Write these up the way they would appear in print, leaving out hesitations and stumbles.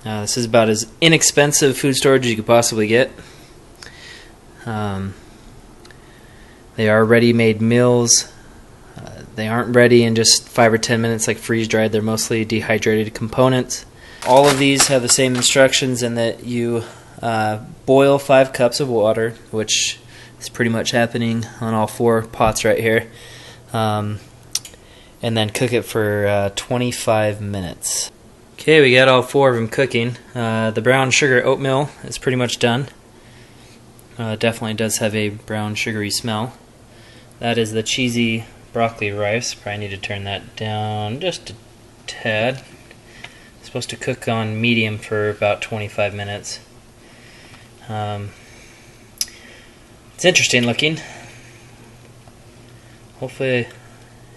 This is about as inexpensive food storage as you could possibly get. They are ready-made meals. They aren't ready in just 5 or 10 minutes like freeze-dried. They're mostly dehydrated components. All of these have the same instructions in that you boil 5 cups of water, which is pretty much happening on all 4 pots right here, and then cook it for 25 minutes. Okay, we got all 4 of them cooking. The brown sugar oatmeal is pretty much done. It definitely does have a brown sugary smell. That is the cheesy broccoli rice. Probably need to turn that down just a tad. It's supposed to cook on medium for about 25 minutes. It's interesting looking. Hopefully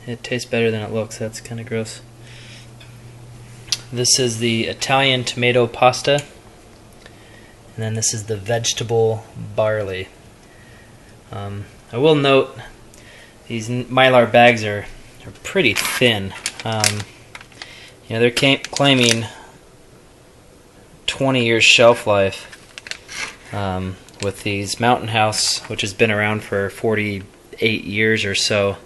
it tastes better than it looks. That's kind of gross. This is the Italian tomato pasta. And then this is the vegetable barley. I will note these Mylar bags are pretty thin. They're claiming 20 years shelf life with these Mountain House, which has been around for 48 years or so.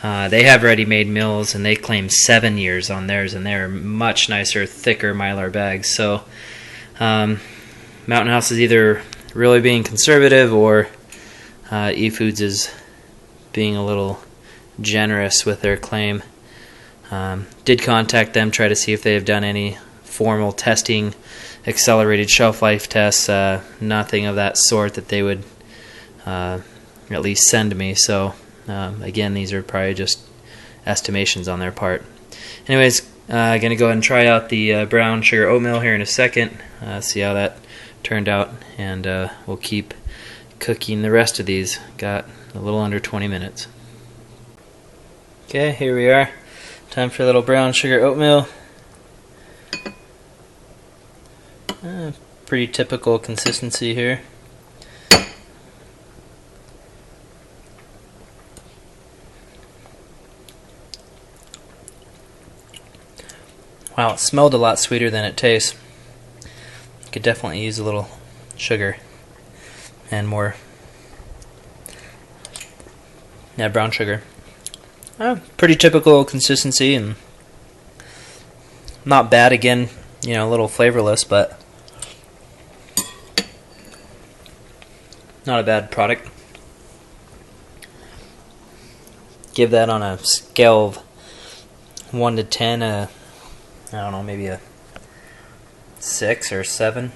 They have ready-made meals, and they claim 7 years on theirs, and they're much nicer, thicker Mylar bags. So Mountain House is either really being conservative, or eFoods is being a little generous with their claim. Did contact them, try to see if they have done any formal testing, accelerated shelf life tests. Nothing of that sort that they would at least send me. So again, these are probably just estimations on their part. Anyways, gonna go ahead and try out the brown sugar oatmeal here in a second, see how that turned out, and we'll keep cooking the rest of these. Got a little under 20 minutes. Okay, here we are. Time for a little brown sugar oatmeal. Pretty typical consistency here. Wow, it smelled a lot sweeter than it tastes. Could definitely use a little sugar and more brown sugar. Pretty typical consistency and not bad. Again, a little flavorless, but not a bad product. Give that on a scale of 1 to 10, I don't know, maybe a 6 or 7.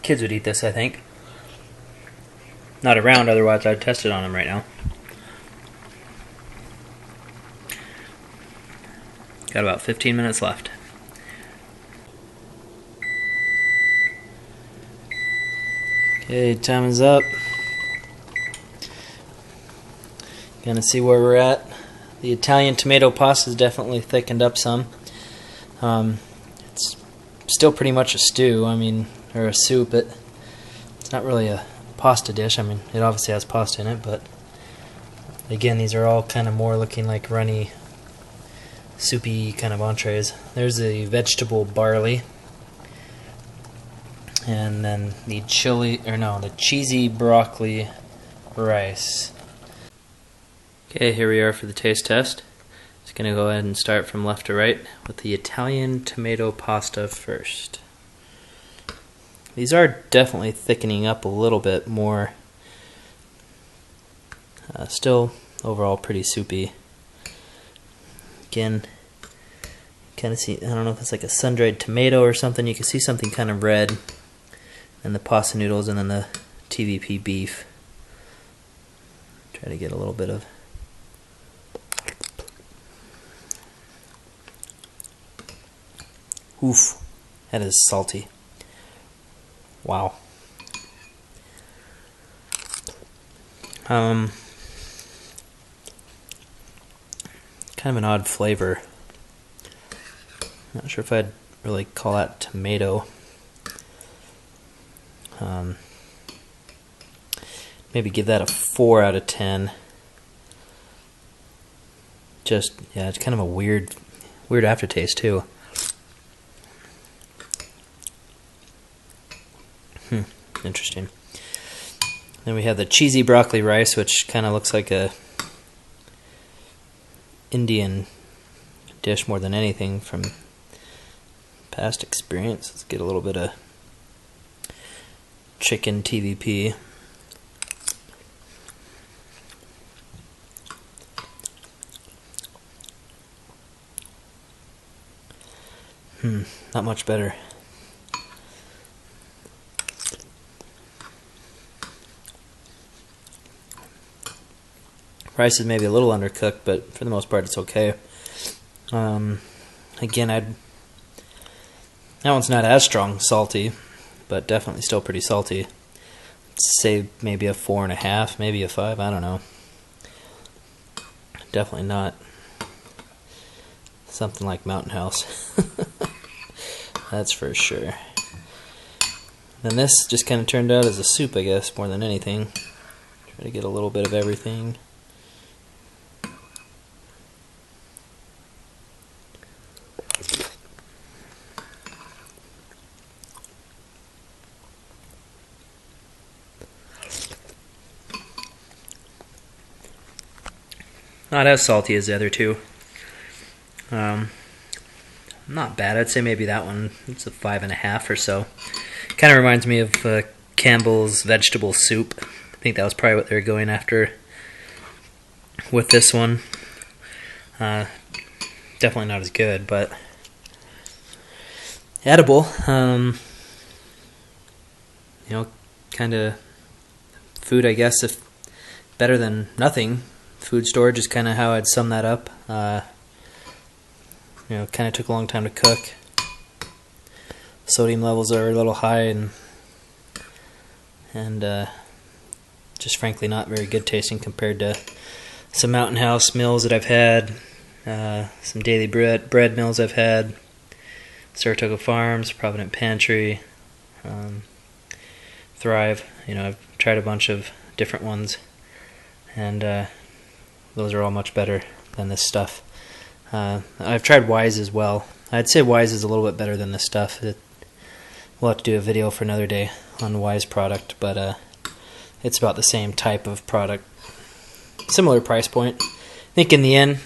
Kids would eat this, I think. Not around, otherwise I'd test it on them right now. Got about 15 minutes left. Okay, time is up. Gonna see where we're at. The Italian tomato pasta is definitely thickened up some. It's still pretty much a stew, or a soup. It's not really a pasta dish. It obviously has pasta in it, but again, these are all kind of more looking like runny, soupy kind of entrees. There's the vegetable barley, and then the the cheesy broccoli rice. Okay, here we are for the taste test. Just gonna go ahead and start from left to right with the Italian tomato pasta first. These are definitely thickening up a little bit more. Still overall pretty soupy. Again, kind of see, I don't know if it's like a sun-dried tomato or something. You can see something kind of red, and the pasta noodles, and then the TVP beef. Try to get a little bit of. Oof, that is salty. Wow. Kind of an odd flavor. Not sure if I'd really call that tomato. Maybe give that a 4 out of 10. Just, yeah, it's kind of a weird aftertaste too. Interesting. Then we have the cheesy broccoli rice, which kind of looks like a Indian dish more than anything from past experience. Let's get a little bit of chicken TVP. Not much better. Rice is maybe a little undercooked, but for the most part it's okay. Again, that one's not as strong salty, but definitely still pretty salty. Say maybe a 4.5, maybe a 5, I don't know. Definitely not something like Mountain House. That's for sure. Then this just kind of turned out as a soup, I guess, more than anything. Try to get a little bit of everything. Not as salty as the other two. Not bad. I'd say maybe that one, it's a 5.5 or so. Kind of reminds me of Campbell's vegetable soup. I think that was probably what they were going after with this one. Definitely not as good, but edible. You know, kind of food, I guess, if better than nothing. Food storage is kind of how I'd sum that up. You know, kind of took a long time to cook. Sodium levels are a little high, and just frankly not very good tasting compared to some Mountain House meals that I've had, some daily bread meals I've had, Saratoga Farms, Provident Pantry, Thrive. You know, I've tried a bunch of different ones, and those are all much better than this stuff. I've tried Wise as well. I'd say Wise is a little bit better than this stuff. We'll have to do a video for another day on Wise product, but it's about the same type of product. Similar price point. I think in the end,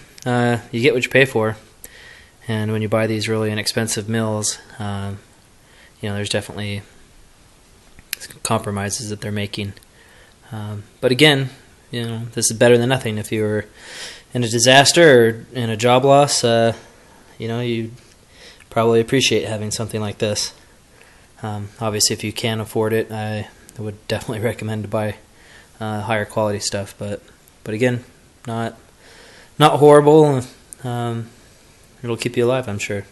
you get what you pay for. And when you buy these really inexpensive meals, you know, there's definitely compromises that they're making. But again, you know, this is better than nothing. If you were in a disaster or in a job loss, you know, you'd probably appreciate having something like this. Obviously, if you can afford it, I would definitely recommend to buy higher quality stuff. But again, not horrible. It'll keep you alive, I'm sure.